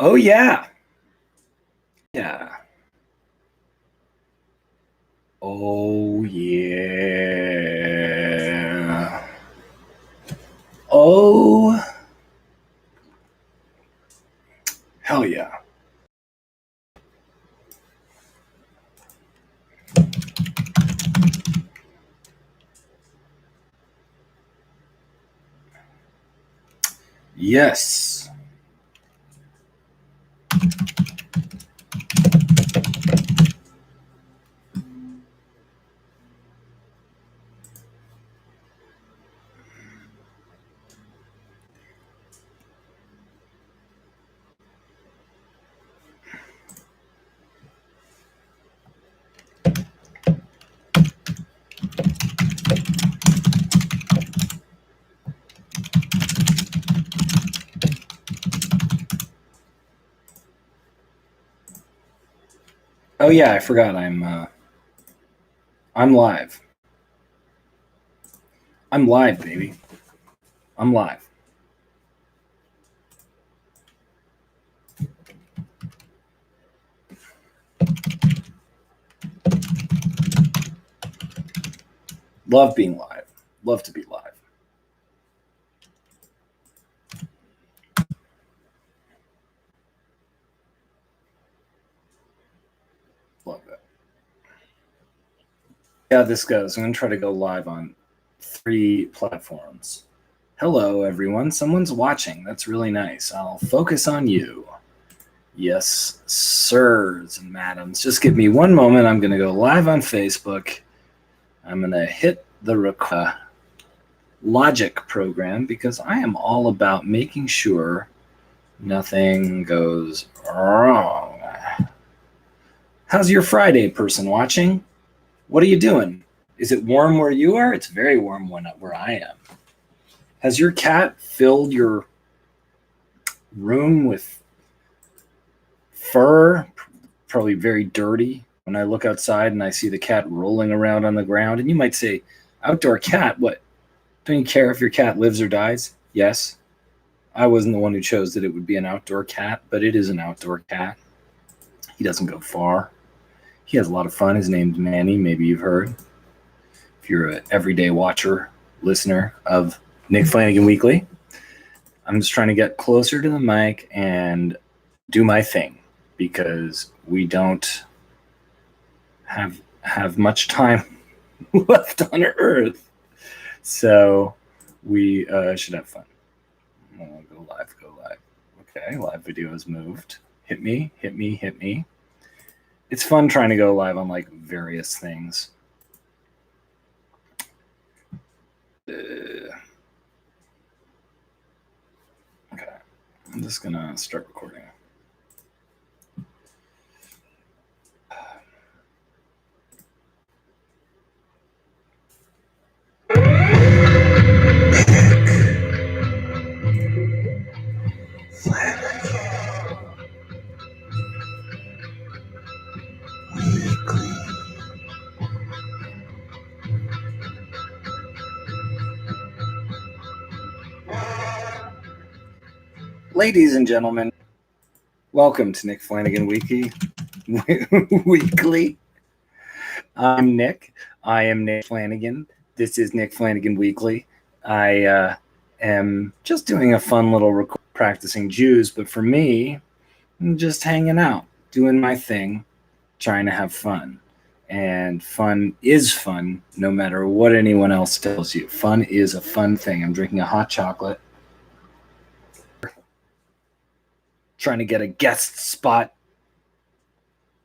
Oh, yeah. Yeah. Oh, yeah. Oh, hell yeah. Yes. Oh, yeah, I forgot I'm live. I'm live, baby. I'm live. Love being live. Love to be live. Love it. Yeah, this goes. I'm going to try to go live on 3 platforms. Hello, everyone. Someone's watching. That's really nice. I'll focus on you. Yes, sirs and madams. Just give me one moment. I'm going to go live on Facebook. I'm going to hit the Logic program because I am all about making sure nothing goes wrong. How's your Friday, person watching? What are you doing? Is it warm where you are? It's very warm where I am. Has your cat filled your room with fur? Probably very dirty. When I look outside and I see the cat rolling around on the ground, and you might say, outdoor cat, what? Don't you care if your cat lives or dies? Yes. I wasn't the one who chose that it would be an outdoor cat, but it is an outdoor cat. He doesn't go far. He has a lot of fun. His name's Manny. Maybe you've heard. If you're an everyday watcher, listener of Nick Flanagan Weekly, I'm just trying to get closer to the mic and do my thing because we don't have much time left on Earth. So we should have fun. Go live. Okay, live video has moved. Hit me. It's fun trying to go live on like various things. Okay, I'm just gonna start recording. Ladies and gentlemen, welcome to Nick Flanagan Weekly. I'm Nick. I am Nick Flanagan. This is Nick Flanagan Weekly. I am just doing a fun little practicing Jews, but for me, I'm just hanging out, doing my thing, trying to have fun. And fun is fun, no matter what anyone else tells you. Fun is a fun thing. I'm drinking a hot chocolate, trying to get a guest spot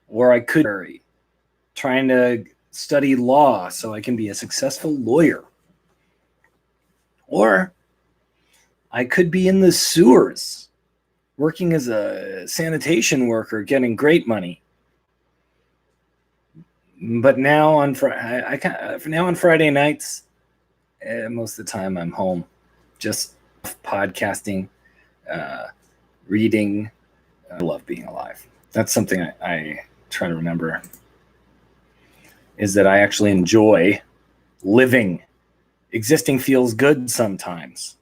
where I could marry, trying to study law so I can be a successful lawyer. Or I could be in the sewers, working as a sanitation worker, getting great money. But now on Friday nights, most of the time I'm home, just podcasting, reading. I love being alive. That's something I try to remember, is that I actually enjoy living. Existing feels good sometimes.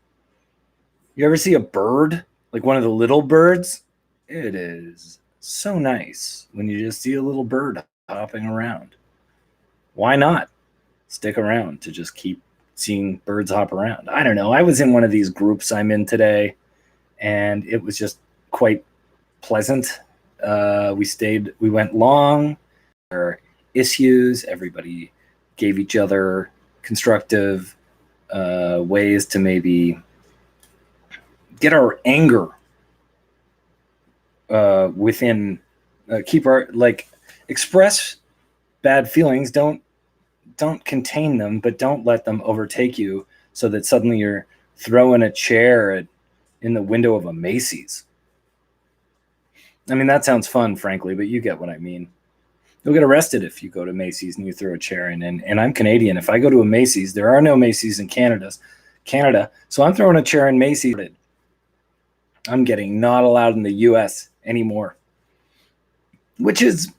You ever see a bird, like one of the little birds? It is so nice when you just see a little bird hopping around. Why not stick around to just keep seeing birds hop around? I don't know. I was in one of these groups I'm in today, and it was just quite pleasant. We went long. There are issues. Everybody gave each other constructive ways to maybe get our anger within, keep our, like, express bad feelings. Don't contain them, but don't let them overtake you so that suddenly you're throwing a chair in the window of a Macy's. I mean, that sounds fun, frankly, but you get what I mean. You'll get arrested if you go to Macy's and you throw a chair in. And I'm Canadian. If I go to a Macy's, there are no Macy's in Canada. So I'm throwing a chair in Macy's. I'm getting not allowed in the U.S. anymore, which is,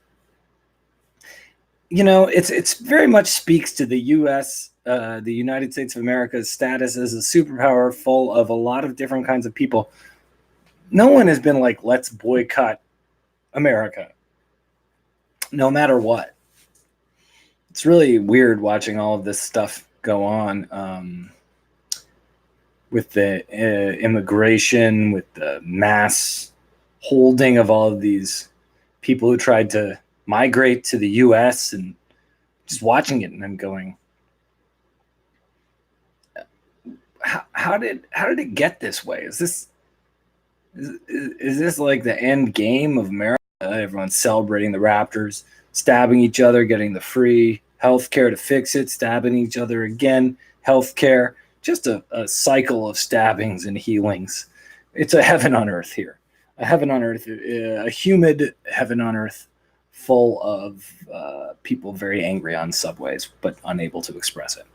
it's very much speaks to the U.S., the United States of America's status as a superpower full of a lot of different kinds of people. No one has been like, let's boycott America, no matter what. It's really weird watching all of this stuff go on with the immigration, with the mass holding of all of these people who tried to migrate to the U.S. and just watching it, and I'm going, how did it get this way? Is this like the end game of America? Everyone's celebrating the Raptors, stabbing each other, getting the free healthcare to fix it, stabbing each other again, healthcare, just a cycle of stabbings and healings. It's a heaven on earth here, a heaven on earth, a humid heaven on earth, full of people very angry on subways, but unable to express it.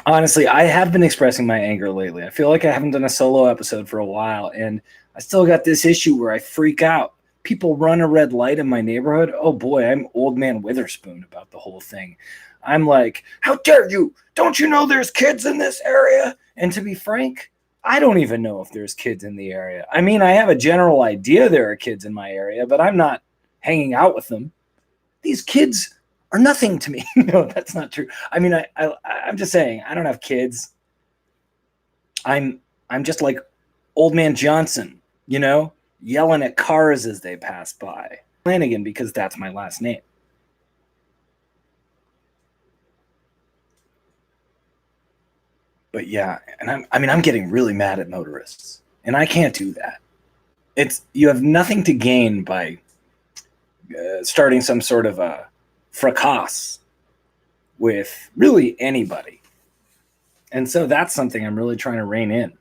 Honestly, I have been expressing my anger lately. I feel like I haven't done a solo episode for a while, and I still got this issue where I freak out. People run a red light in my neighborhood. Oh boy, I'm old man Witherspoon about the whole thing. I'm like, how dare you? Don't you know there's kids in this area? And to be frank, I don't even know if there's kids in the area. I mean, I have a general idea there are kids in my area, but I'm not hanging out with them. These kids are nothing to me. No, that's not true. I mean, I'm just saying, I don't have kids. I'm just like old man Johnson, yelling at cars as they pass by. Flanagan, because that's my last name. But yeah, and I'm getting really mad at motorists, and I can't do that. You have nothing to gain by starting some sort of a fracas with really anybody. And so that's something I'm really trying to rein in.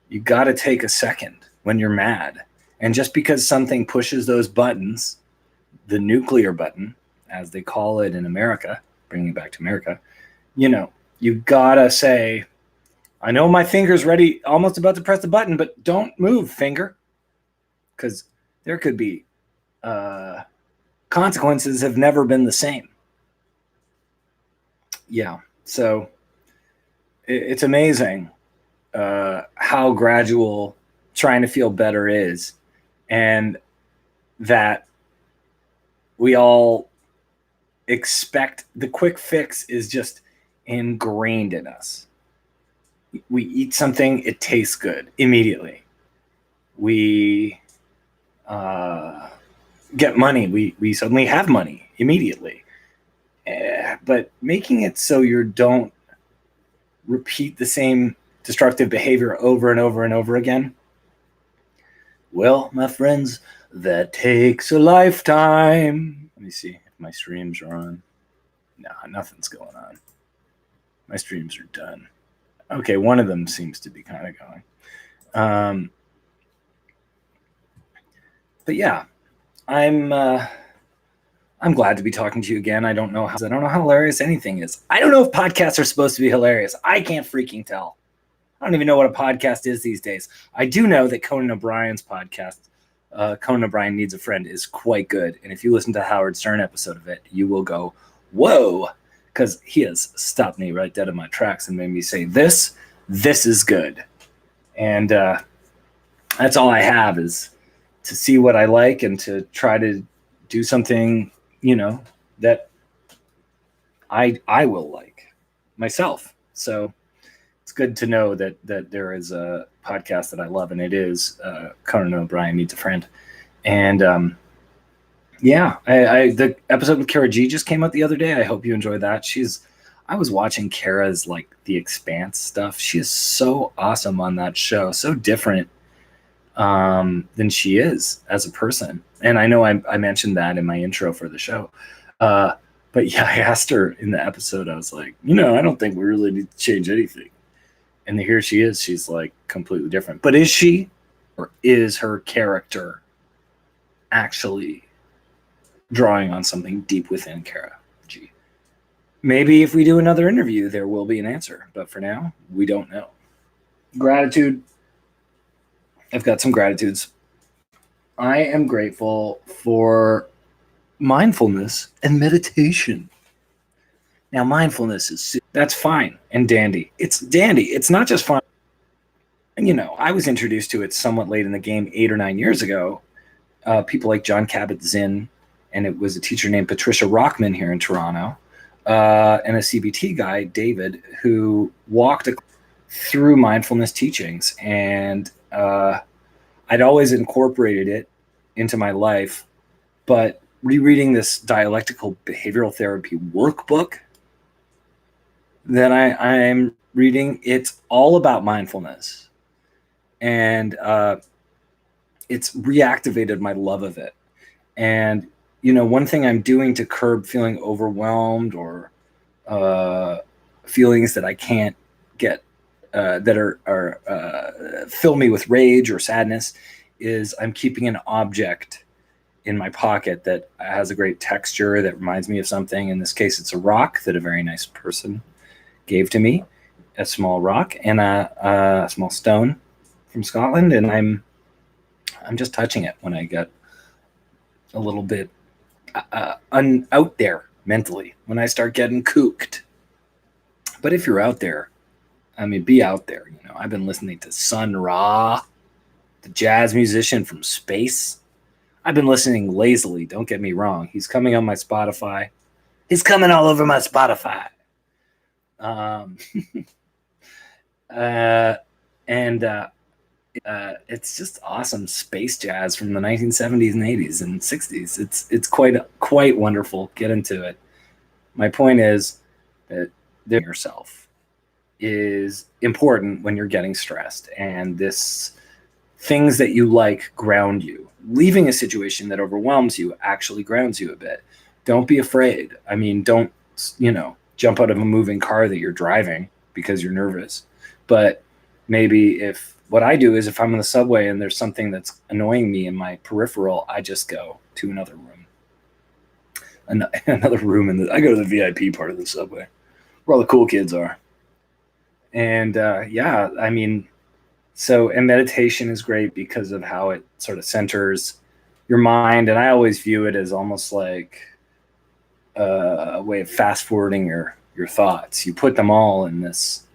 You got to take a second when you're mad. And just because something pushes those buttons, the nuclear button, as they call it in America, bringing it back to America, you got to say, I know my finger's ready, almost about to press the button, but don't move, finger. Because there could be consequences have never been the same. Yeah, so it's amazing how gradual trying to feel better is, and that we all expect the quick fix is just ingrained in us. We eat something, it tastes good immediately. We get money, we suddenly have money immediately. But making it so you don't repeat the same destructive behavior over and over and over again, well, my friends, that takes a lifetime. Let me see if my streams are on. No, nothing's going on. My streams are done. Okay, one of them seems to be kind of going. But yeah, I'm glad to be talking to you again. I don't know how hilarious anything is. I don't know if podcasts are supposed to be hilarious. I can't freaking tell. I don't even know what a podcast is these days. I do know that Conan O'Brien's podcast, Conan O'Brien Needs a Friend, is quite good. And if you listen to Howard Stern episode of it, you will go, whoa, because he has stopped me right dead in my tracks and made me say, this is good. And that's all I have, is to see what I like and to try to do something, that I will like myself. So it's good to know that there is a podcast that I love, and it is Conan O'Brien Meets a Friend. And the episode with Kara G just came out the other day. I hope you enjoyed that. I was watching Kara's like The Expanse stuff. She is so awesome on that show, so different than she is as a person. And I know I mentioned that in my intro for the show. But yeah, I asked her in the episode, I was like, I don't think we really need to change anything. And here she is. She's like completely different. But is she, or is her character actually drawing on something deep within Kara G? Maybe if we do another interview, there will be an answer. But for now, we don't know. Gratitude. I've got some gratitudes. I am grateful for mindfulness and meditation. Now, mindfulness that's fine and dandy. It's dandy. It's not just fun. And, I was introduced to it somewhat late in the game 8 or 9 years ago. People like John Kabat-Zinn, and it was a teacher named Patricia Rockman here in Toronto, and a CBT guy, David, who walked through mindfulness teachings. And I'd always incorporated it into my life, but rereading this dialectical behavioral therapy workbook that I'm reading, it's all about mindfulness. And it's reactivated my love of it. And, one thing I'm doing to curb feeling overwhelmed or feelings that I can't get, that are fill me with rage or sadness, is I'm keeping an object in my pocket that has a great texture that reminds me of something. In this case, it's a rock that a very nice person gave to me, a small rock and a small stone from Scotland. And I'm just touching it when I get a little bit out there mentally, when I start getting kooked. But if you're out there, be out there. I've been listening to Sun Ra, the jazz musician from space. I've been listening lazily, don't get me wrong. He's coming on my Spotify. He's coming all over my Spotify. It's just awesome space jazz from the 1970s and 80s and 60s. It's quite wonderful. Get into it. My point is that yourself is important when you're getting stressed, and things that you like ground you. Leaving a situation that overwhelms you actually grounds you a bit. Don't be afraid. Don't, jump out of a moving car that you're driving because you're nervous. But maybe what I do is if I'm in the subway and there's something that's annoying me in my peripheral, I just go to another room. Another room I go to the VIP part of the subway where all the cool kids are. And and meditation is great because of how it sort of centers your mind. And I always view it as almost like a way of fast forwarding your thoughts. You put them all in this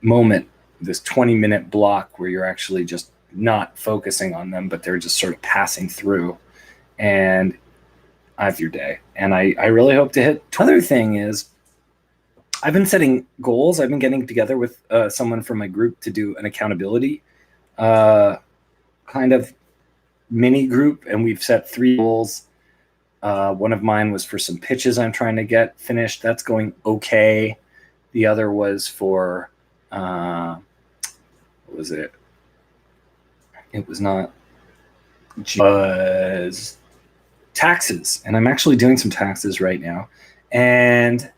moment, this 20-minute block where you're actually just not focusing on them, but they're just sort of passing through. And I have your day. And I really hope to hit. Another thing is, I've been setting goals. I've been getting together with someone from my group to do an accountability kind of mini group, and we've set 3 goals. One of mine was for some pitches I'm trying to get finished. That's going okay. The other was for what was it? It was not just taxes, and I'm actually doing some taxes right now, and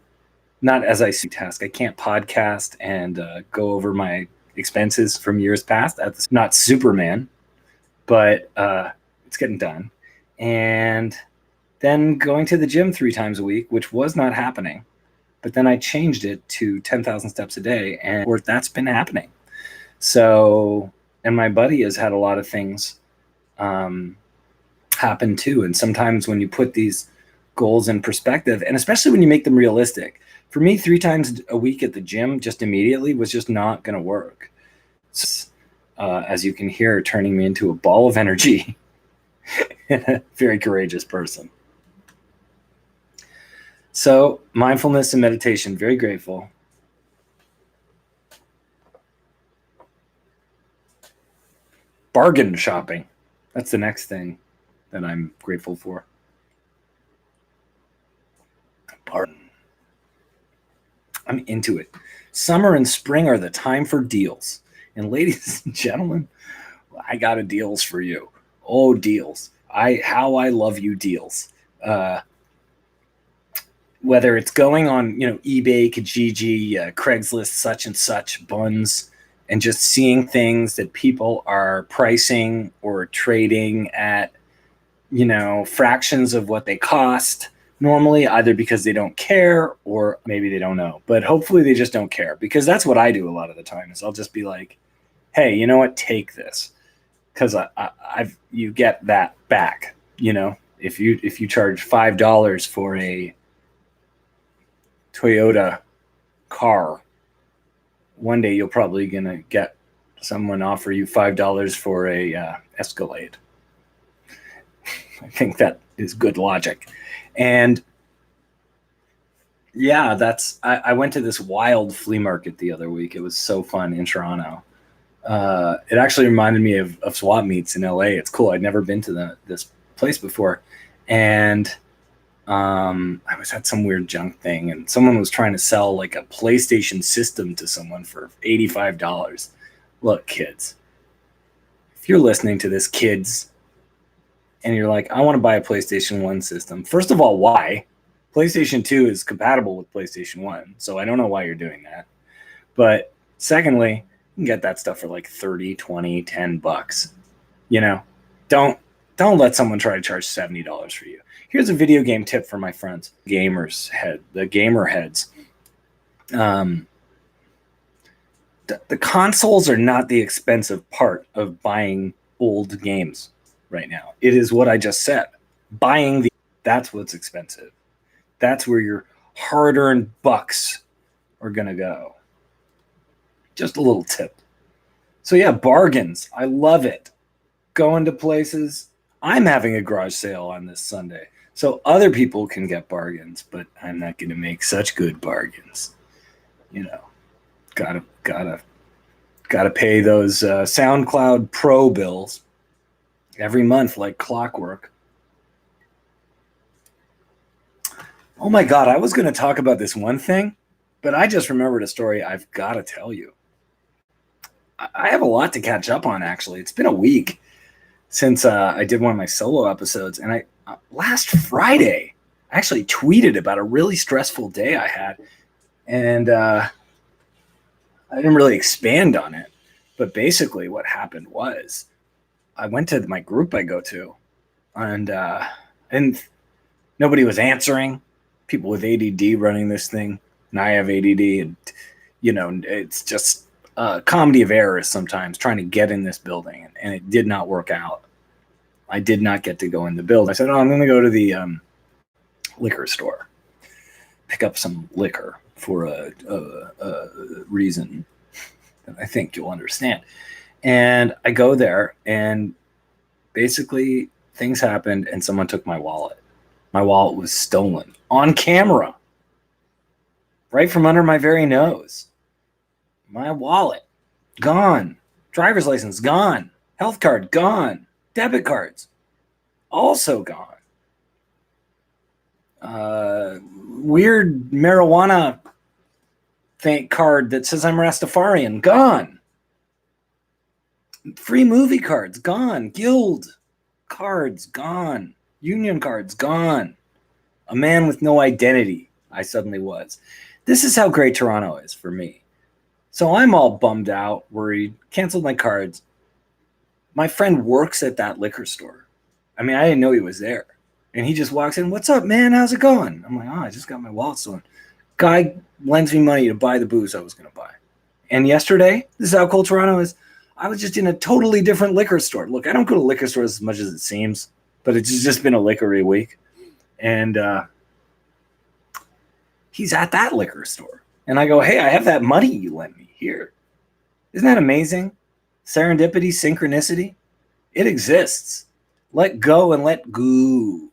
not as I see task. I can't podcast and go over my expenses from years past. That's not Superman, but it's getting done. And then going to the gym 3 times a week, which was not happening. But then I changed it to 10,000 steps a day, and that's been happening. So, and my buddy has had a lot of things happen too. And sometimes when you put these goals in perspective, and especially when you make them realistic, for me, 3 times a week at the gym just immediately was just not going to work. As you can hear, turning me into a ball of energy. A very courageous person. So mindfulness and meditation, very grateful. Bargain shopping. That's the next thing that I'm grateful for. Bargain. I'm into it. Summer and spring are the time for deals. And ladies and gentlemen, I got a deals for you. Oh, deals. How I love you deals. Whether it's going on, eBay, Kijiji, Craigslist, such and such, Buns, and just seeing things that people are pricing or trading at, fractions of what they cost normally, either because they don't care or maybe they don't know. But hopefully they just don't care, because that's what I do a lot of the time is I'll just be like, hey, you know what? Take this. Because you get that back, if you charge $5 for a Toyota car, one day you're probably gonna get someone offer you $5 for a Escalade. I think that is good logic. And yeah, I went to this wild flea market the other week. It was so fun in Toronto. It actually reminded me of swap meets in LA. It's cool. I'd never been to this place before. And I was at some weird junk thing, and someone was trying to sell like a PlayStation system to someone for $85. Look, kids, if you're listening to this, kids, and you're like, I want to buy a PlayStation 1 system. First of all, why? PlayStation 2 is compatible with PlayStation 1, so I don't know why you're doing that. But secondly, you can get that stuff for like 30, 20, $10. Don't let someone try to charge $70 for you. Here's a video game tip for my friends, the gamer heads. The consoles are not the expensive part of buying old games right now. It is what I just said. That's what's expensive. That's where your hard-earned bucks are going to go. Just a little tip. So yeah, bargains. I love it. Going to places. I'm having a garage sale on this Sunday, so other people can get bargains, but I'm not going to make such good bargains. Gotta pay those SoundCloud Pro bills every month like clockwork. Oh my God, I was going to talk about this one thing, but I just remembered a story I've got to tell you. I have a lot to catch up on, actually. It's been a week since I did one of my solo episodes, and last Friday, I actually tweeted about a really stressful day I had, and I didn't really expand on it, but basically what happened was I went to my group I go to, and nobody was answering. People with ADD running this thing, and I have ADD, and it's just a comedy of errors sometimes trying to get in this building, and it did not work out. I did not get to go in the building. I said, I'm going to go to the liquor store, pick up some liquor for a reason that I think you'll understand. And I go there, and basically things happened, and someone took my wallet. My wallet was stolen on camera, right from under my very nose. My wallet, gone. Driver's license, gone. Health card, gone. Debit cards, also gone. Weird marijuana card that says I'm Rastafarian, gone. Free movie cards, gone. Guild cards, gone. Union cards, gone. A man with no identity, I suddenly was. This is how great Toronto is for me. So I'm all bummed out, worried, canceled my cards. My friend works at that liquor store. I mean, I didn't know he was there. And he just walks in, what's up, man? How's it going? I'm like, I just got my wallet stolen. Guy lends me money to buy the booze I was going to buy. And yesterday, this is how cool Toronto is, I was just in a totally different liquor store. Look, I don't go to liquor stores as much as it seems, but it's just been a liquor-y week. And he's at that liquor store. And I go, hey, I have that money you lent me here. Isn't that amazing? Serendipity, synchronicity, it exists. Let go and let go.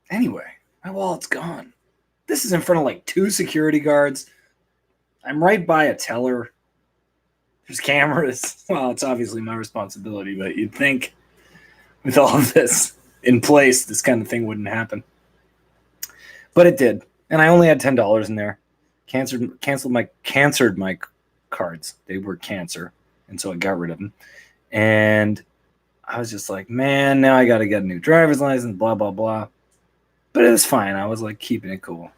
Anyway, my wallet's gone. This is in front of like 2 security guards. I'm right by a teller. There's cameras. Well, it's obviously my responsibility, but you'd think with all of this in place, this kind of thing wouldn't happen. But it did. And I only had $10 in there. Canceled my cards. They were cancer. And so I got rid of them. And I was just like, man, now I got to get a new driver's license, blah, blah, blah. But it was fine. I was like keeping it cool.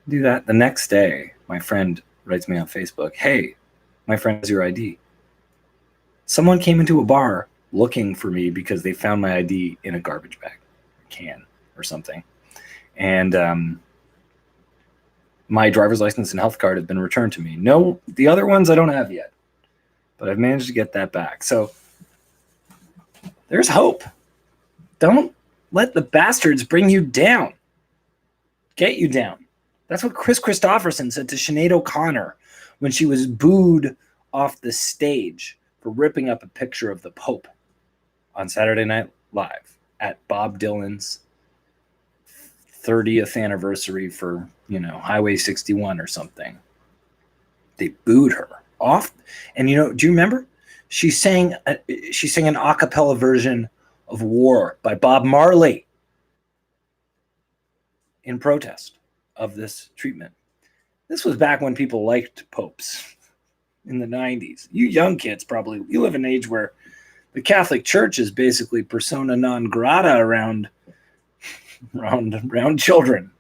Do that. The next day, my friend writes me on Facebook, hey, my friend has your ID. Someone came into a bar looking for me because they found my ID in a garbage bag, can or something. And my driver's license and health card have been returned to me. No, the other ones I don't have yet, but I've managed to get that back. So there's hope. Don't let the bastards bring you down. Get you down. That's what Chris Christopherson said to Sinead O'Connor when she was booed off the stage for ripping up a picture of the Pope on Saturday Night Live at Bob Dylan's 30th anniversary for, Highway 61 or something. They booed her off. And, do you remember? She sang an a cappella version of War by Bob Marley in protest of this treatment. This was back when people liked popes in the 90s. You young kids probably, you live in an age where the Catholic Church is basically persona non grata around children.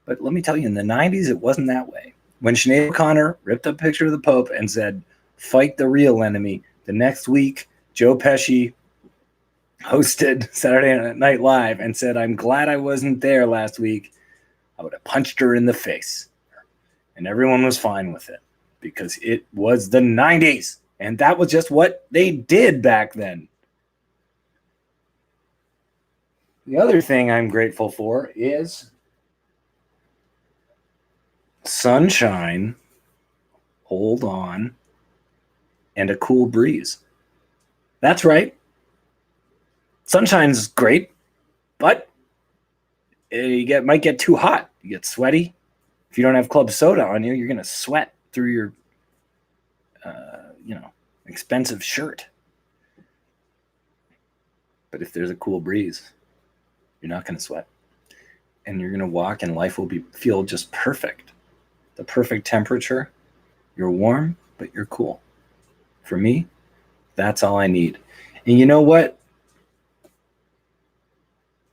But let me tell you, in the 90s, it wasn't that way. When Sinead O'Connor ripped up a picture of the Pope and said, fight the real enemy, the next week, Joe Pesci hosted Saturday Night Live and said, I'm glad I wasn't there last week. I would have punched her in the face. And everyone was fine with it because it was the 90s. And that was just what they did back then. The other thing I'm grateful for is sunshine, hold on, and a cool breeze. That's right. Sunshine's great, but you might get too hot. You get sweaty. If you don't have club soda on you, you're going to sweat through your, expensive shirt. But if there's a cool breeze, you're not going to sweat. And you're going to walk and life will feel just perfect. The perfect temperature. You're warm, but you're cool. For me, that's all I need. And you know what?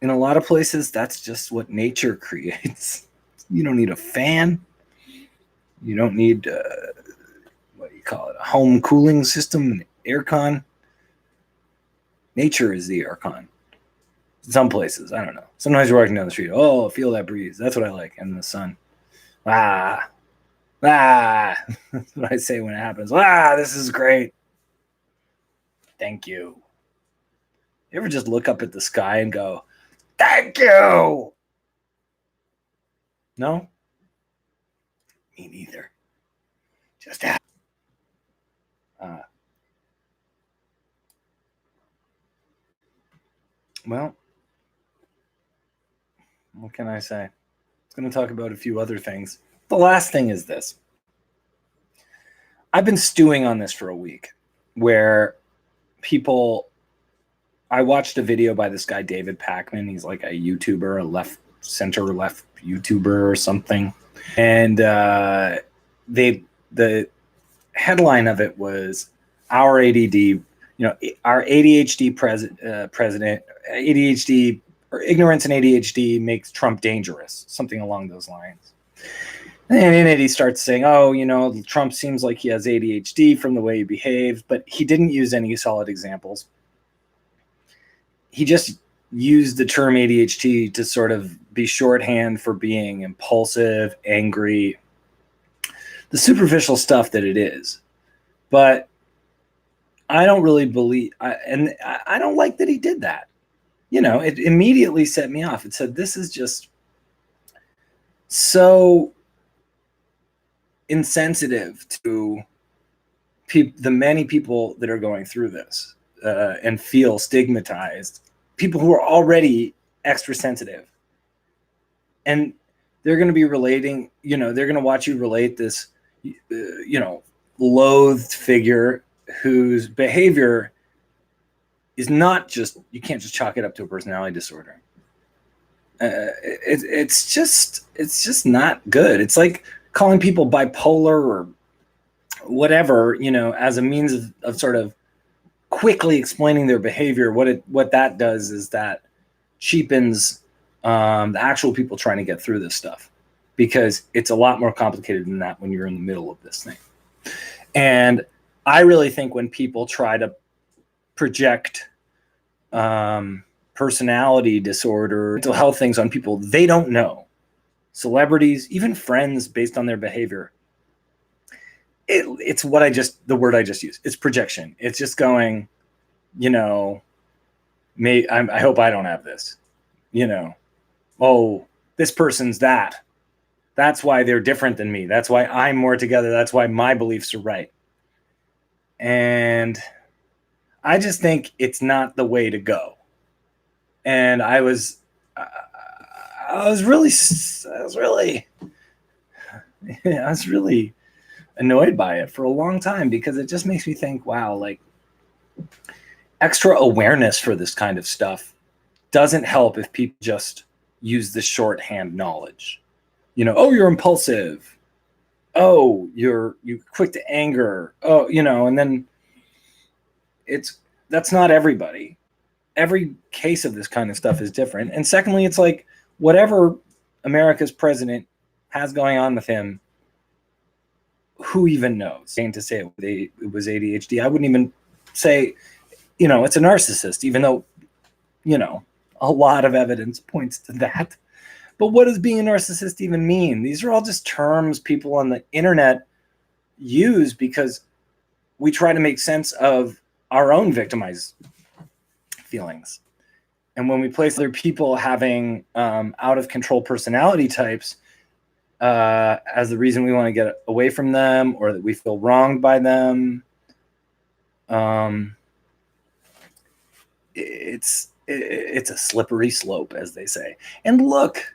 In a lot of places, that's just what nature creates. You don't need a fan. You don't need, a home cooling system, an aircon. Nature is the aircon. Some places, I don't know. Sometimes you're walking down the street. Oh, feel that breeze. That's what I like. And the sun. That's what I say when it happens. This is great. Thank you. You ever just look up at the sky and go, thank you? No? Me neither. Just well, what can I say? I was going to talk about a few other things. The last thing is this. I've been stewing on this for a week where I watched a video by this guy, David Pakman. He's like a YouTuber, a center-left YouTuber or something. And the headline of it was our ADD, our ADHD president, ADHD or ignorance and ADHD makes Trump dangerous, something along those lines. And in it, he starts saying, Trump seems like he has ADHD from the way he behaves, but he didn't use any solid examples. He just used the term ADHD to sort of be shorthand for being impulsive, angry, the superficial stuff that it is. But I don't really believe, and I don't like that he did that. It immediately set me off. It said, this is just so insensitive to the many people that are going through this and feel stigmatized, people who are already extra sensitive. And they're going to be relating, they're going to watch you relate this, loathed figure whose behavior is not just, you can't just chalk it up to a personality disorder. It's just not good. It's like calling people bipolar or whatever, as a means of sort of quickly explaining their behavior. What that does is that cheapens the actual people trying to get through this stuff, because it's a lot more complicated than that when you're in the middle of this thing. And I really think when people try to project personality disorder, mental health things on people they don't know, celebrities, even friends, based on their behavior, it's the word I just used. It's projection. It's just going, I hope I don't have this, oh, this person's that. That's why they're different than me. That's why I'm more together. That's why my beliefs are right. And I just think it's not the way to go. And I was really annoyed by it for a long time, because it just makes me think, wow, like, extra awareness for this kind of stuff doesn't help if people just use the shorthand knowledge. Oh, you're impulsive. Oh, you're quick to anger. Oh, and then that's not everybody. Every case of this kind of stuff is different. And secondly, it's like, whatever America's president has going on with him, who even knows? To say it was ADHD, I wouldn't even say, it's a narcissist, even though, a lot of evidence points to that. But what does being a narcissist even mean? These are all just terms people on the internet use because we try to make sense of our own victimized feelings. And when we place other people having out of control personality types as the reason we want to get away from them, or that we feel wronged by them, it's a slippery slope, as they say. And look,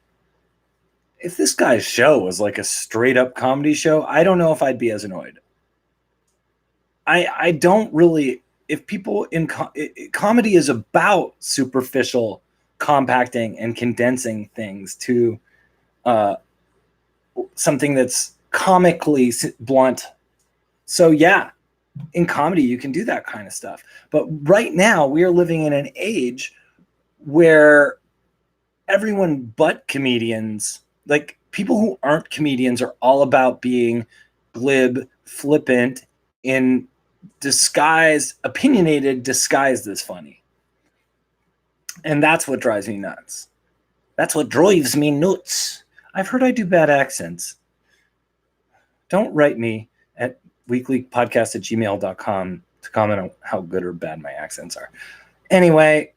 if this guy's show was like a straight up comedy show, I don't know if I'd be as annoyed. I don't really, if people in comedy is about superficial compacting and condensing things to something that's comically blunt. So yeah, in comedy, you can do that kind of stuff. But right now we are living in an age where everyone but comedians, like people who aren't comedians, are all about being glib, flippant, in disguise, opinionated, disguised as funny. And that's what drives me nuts. That's what drives me nuts. I've heard I do bad accents. Don't write me at weaklypodcast@gmail.com to comment on how good or bad my accents are. Anyway,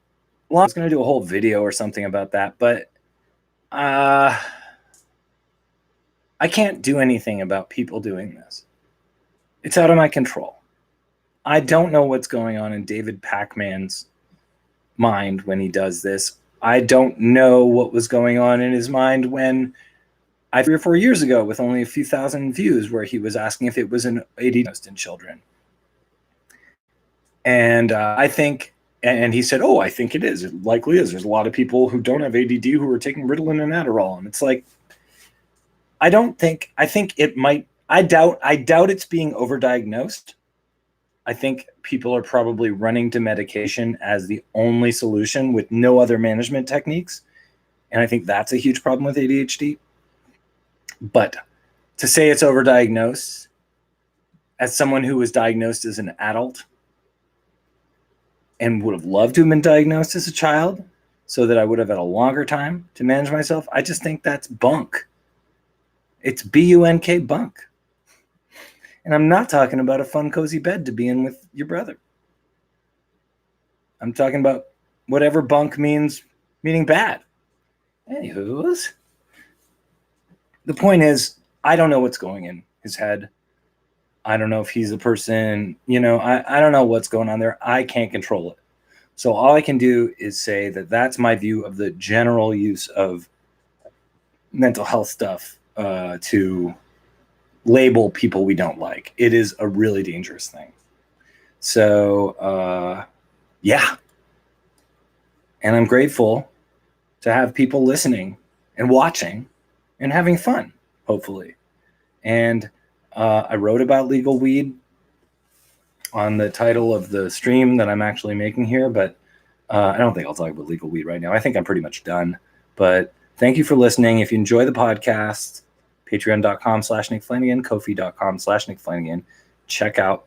I was going to do a whole video or something about that, but I can't do anything about people doing this. It's out of my control. I don't know what's going on in David Pacman's mind when he does this. I don't know what was going on in his mind when 3 or 4 years ago, with only a few thousand views, where he was asking if it was an ADHD in children. And I think, and he said, oh, I think it is. It likely is. There's a lot of people who don't have ADD who are taking Ritalin and Adderall. And it's like, I think it might, I doubt it's being overdiagnosed. I think people are probably running to medication as the only solution with no other management techniques. And I think that's a huge problem with ADHD. But to say it's overdiagnosed, as someone who was diagnosed as an adult and would have loved to have been diagnosed as a child so that I would have had a longer time to manage myself, I just think that's bunk. It's BUNK bunk. And I'm not talking about a fun, cozy bed to be in with your brother. I'm talking about whatever bunk means, meaning bad. Anywho's. the point is, I don't know what's going in his head. I don't know if he's a person, I don't know what's going on there. I can't control it. So all I can do is say that that's my view of the general use of mental health stuff to label people we don't like. It is a really dangerous thing. So, yeah. And I'm grateful to have people listening and watching and having fun, hopefully. And I wrote about legal weed on the title of the stream that I'm actually making here, but I don't think I'll talk about legal weed right now. I think I'm pretty much done. But thank you for listening. If you enjoy the podcast, patreon.com/NickFlanagan, Ko-fi.com/NickFlanagan. Check out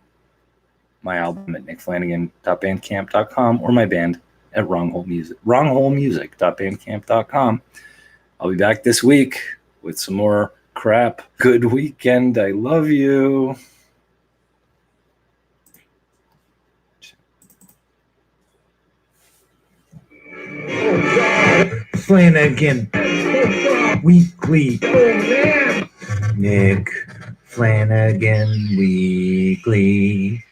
my album at Nickflanagan.bandcamp.com or my band at wrongholemusic.bandcamp.com. I'll be back this week with some more crap. Good weekend. I love you. Flanagan Weekly. Nick Flanagan Weekly.